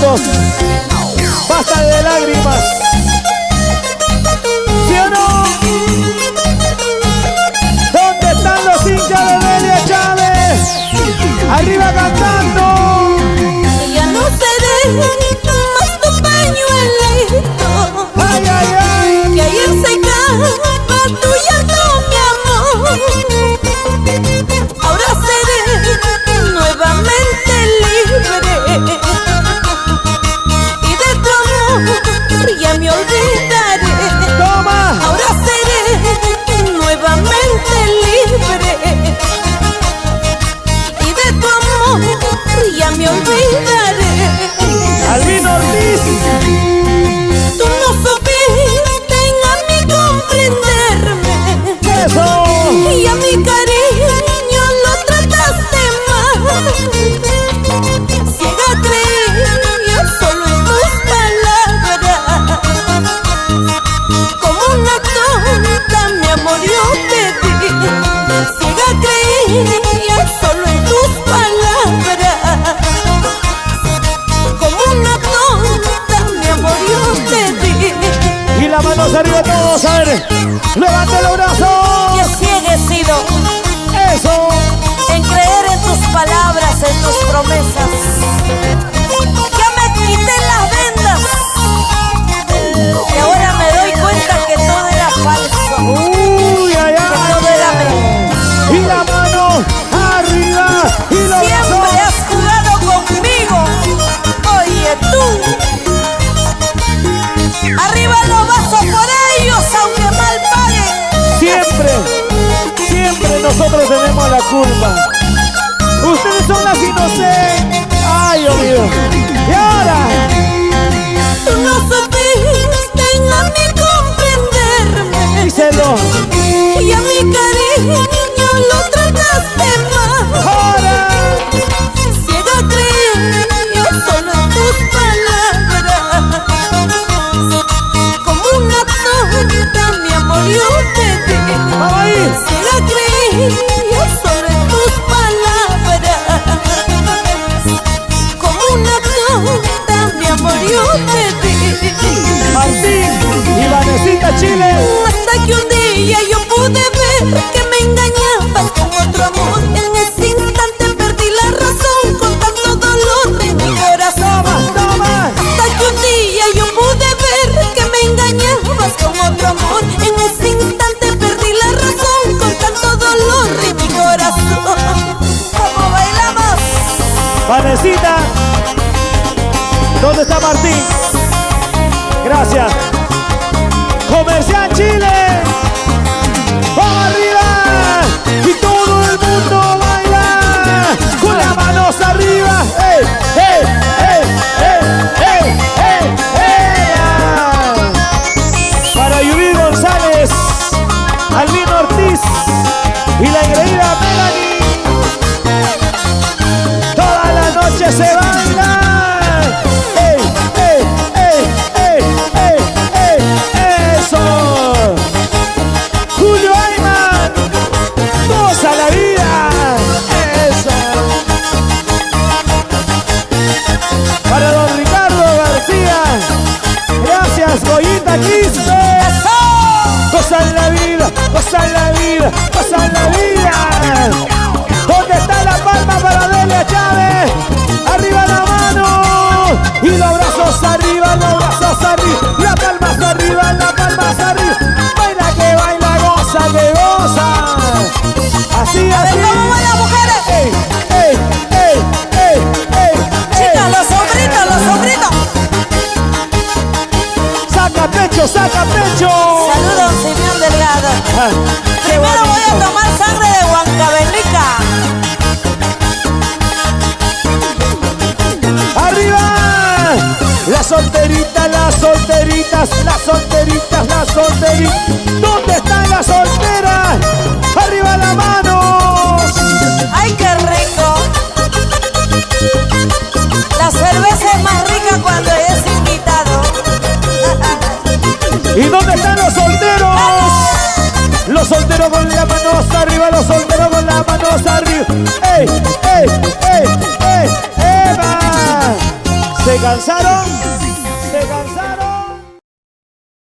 juntos. Basta de lágrimas. ¿Sí o no? ¿Dónde están los hinchas de Delia Chávez? Arriba cantando. Ya no seré más tu pañuelito. Ay, ay, ay. Que ayer secaba tu llanto, mi amor. Ahora seré nuevamente libre. Y de tu amor ya me olvidaré. Toma. Ahora seré nuevamente libre. Y de tu amor ya me olvidaré. Albino Ortiz. Tú no supiste a mí comprenderme. Eso. Y a mi cariño lo trataste mal. Ciega creía solo en tus palabras. Como una tonta, mi amor, yo te di. Ciega creía solo en tus palabras. Como una tonta, mi amor, yo te di. Y las manos arriba todos, a ver. Levante los brazos. Y así he sido Eso. en creer en tus palabras, en tus promesas. Ya me quité las vendas y ahora me doy cuenta que todo era falso. Uy, ay, Que todo era mentira. ay. Y la mano arriba. Y los Siempre brazos. has jugado conmigo. Oye tú, arriba los vasos por ellos, aunque mal paguen. Siempre, siempre nosotros tenemos la culpa. Ustedes son las inocentes. Ay, Dios mío. Y ahora, Tú no supiste a mí comprenderme. díselo. Y a mi cariño lo trataste mal. Ahora, Ciega creía solo en tus palabras. Como una tonta, mi amor, yo te di. vamos ahí. Ciega creía solo en tus palabras. Como una tonta, mi amor, yo te di. Martín y Vanesita Chile. Hasta que un día yo pude ver que me engañabas con otro amor. En ese instante perdí la razón con tanto dolor en mi corazón. Toma, toma. Hasta que un día yo pude ver que me engañabas con otro amor. En ese instante perdí la razón con tanto dolor en mi corazón. ¿Cómo bailamos? Vanesita. ¿Dónde está Martín? Gracias. Comercial Chile. ¡Vamos arriba! Y todo el mundo baila con las manos arriba. ¡Ey, ey, ey, ey, ey, ey, ey! Para Yubí González, Albino Ortiz y la engreída Melanie. Toda la noche se baila. ¡Ey, ey, ey, ey, ey, ey! ¡Eso! Julio Ayman, goza la vida. ¡Eso! Para don Ricardo García, gracias Goyita Quispe. Goza la vida, goza la vida, goza la vida. ¿Dónde está la palma para Delia Chávez? Arriba la mano y los brazos arriba, las palmas arriba, las palmas arriba. Baila que baila, goza que goza. Así, A ver, así. ¿cómo van las mujeres? ¡Ey, ey, ey, ey, ey! Chicas, los sombritos, los sombritos. ¡Saca pecho, saca pecho! Saludos, Simeón Delgado. Ah, qué Primero voy a bonito. tomar sangre de Huancavelica. ¡Arriba! Las solteritas, las solteritas, las solteritas, las solteritas. ¿Dónde están las solteras? ¡Arriba la mano! ¡Ay, qué rico! La cerveza es más rica cuando es invitado. ¿Y dónde están los solteros? Los solteros con la